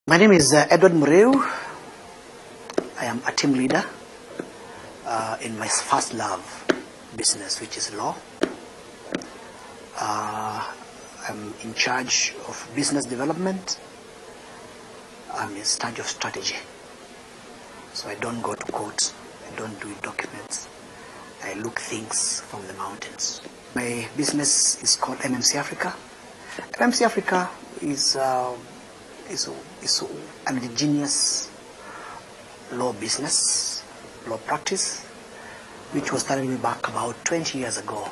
My name is Edward Muriu. I am a team leader in my first love business, which is law. I'm in charge of business development. I'm in charge of strategy. So I don't go to court. I don't do documents. I look things from the mountains. My business is called MMC Africa. MMC Africa is an ingenious law business, law practice, which was started way back about 20 years ago.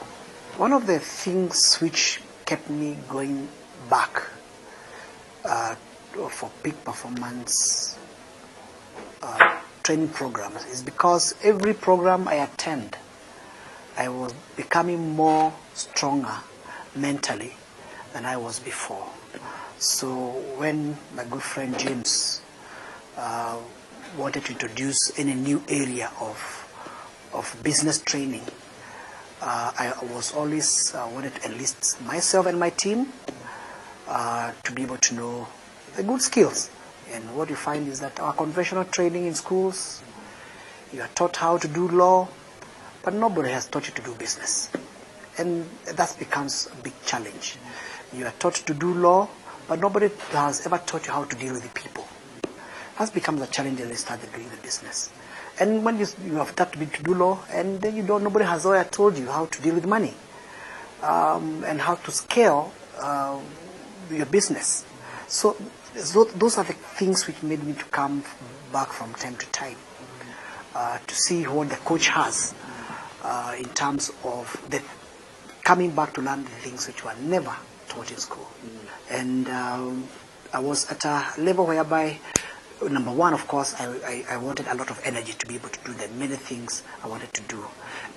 One of the things which kept me going back for peak performance training programs is because every program I attend, I was becoming more stronger mentally than I was before. So when my good friend James wanted to introduce any new area of business training, I was always wanted to enlist myself and my team to be able to know the good skills. And what you find is that our conventional training in schools, you are taught how to do law, but nobody has taught you to do business. And that becomes a big challenge. You are taught to do law, but nobody has ever taught you how to deal with the people. That becomes a challenge when you start doing the business. And when you have taught to do law, and then nobody has ever told you how to deal with money and how to scale your business. So those are the things which made me to come back from time to time to see what the coach has in terms of the coming back to learn the things which were never taught in school. And I was at a level whereby, number one, of course, I wanted a lot of energy to be able to do the many things I wanted to do.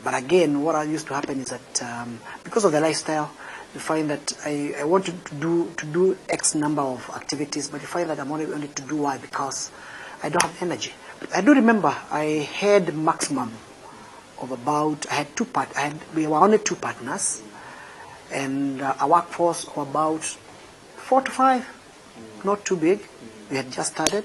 But again, what used to happen is that because of the lifestyle, you find that I wanted to do X number of activities, but you find that I'm only to do Y because I don't have energy. I do remember I had maximum of about, we were only two partners, and a workforce of about 4 to 5, not too big. We had just started.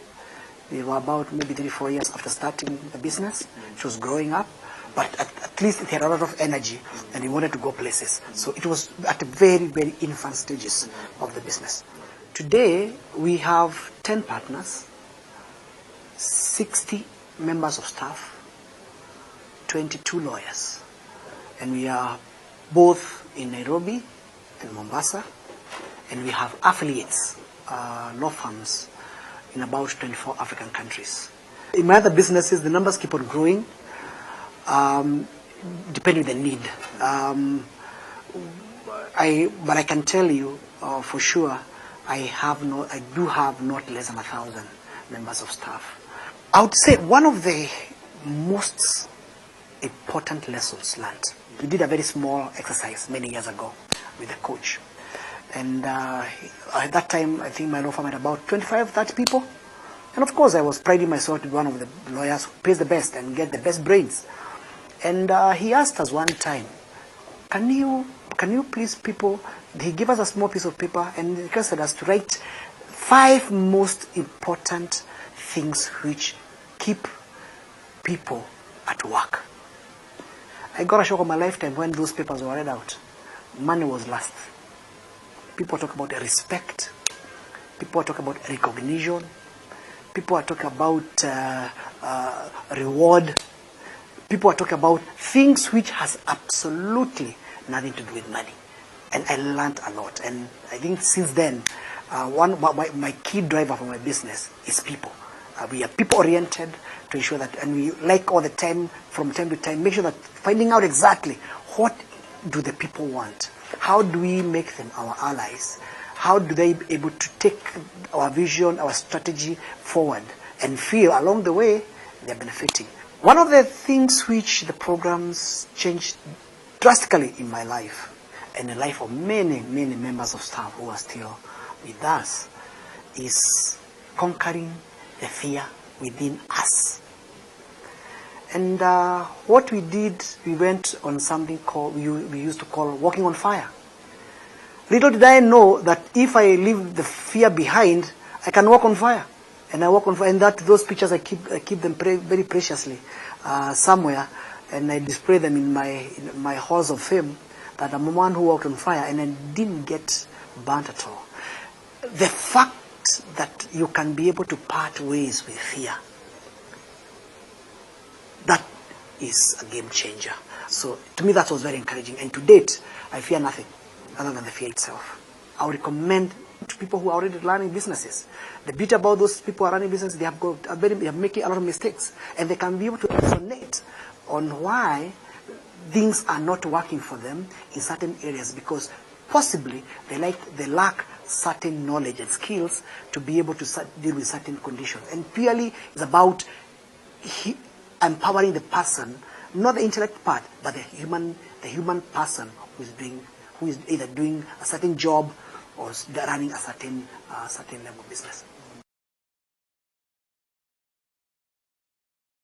We were about maybe 3-4 years after starting the business. It was growing up, but at least it had a lot of energy, and we wanted to go places. So it was at the very, very infant stages of the business. Today, we have 10 partners, 60 members of staff, 22 lawyers, and we are both in Nairobi and Mombasa, and we have affiliates, law firms, in about 24 African countries. In my other businesses, the numbers keep on growing, depending on the need. But I can tell you for sure, I do have not less than 1,000 members of staff. I would say one of the most important lessons learned. We did a very small exercise many years ago with a coach. And at that time, I think my law firm had about 25, 30 people. And of course, I was priding myself to be one of the lawyers who pays the best and get the best brains. And he asked us one time, can you please people, he gave us a small piece of paper and he requested us to write 5 most important things which keep people at work. I got a shock of my lifetime when those papers were read out. Money was last. People talk about respect. People talk about recognition. People are talking about reward. People are talking about things which has absolutely nothing to do with money. And I learned a lot. And I think since then, my key driver for my business is people. We are people-oriented to ensure that, and we like all the time, from time to time, make sure that finding out exactly what do the people want. How do we make them our allies? How do they be able to take our vision, our strategy forward and feel along the way they're benefiting? One of the things which the programs changed drastically in my life and the life of many, many members of staff who are still with us is conquering the fear within us. And what we did, we went on something called, we used to call walking on fire. Little did I know that if I leave the fear behind, I can walk on fire. And I work on fire, and those pictures I keep them very preciously somewhere, and I display them in my halls of fame. That I'm one who worked on fire and I didn't get burnt at all. The fact that you can be able to part ways with fear, that is a game changer. So to me that was very encouraging. And to date, I fear nothing other than the fear itself. I would recommend to people who are already running businesses. The beauty about those people who are running businesses, they are making a lot of mistakes, and they can be able to resonate on why things are not working for them in certain areas, because possibly they lack certain knowledge and skills to be able to deal with certain conditions. And purely it's about empowering the person, not the intellect part, but the human person who is either doing a certain job or running a certain level of business.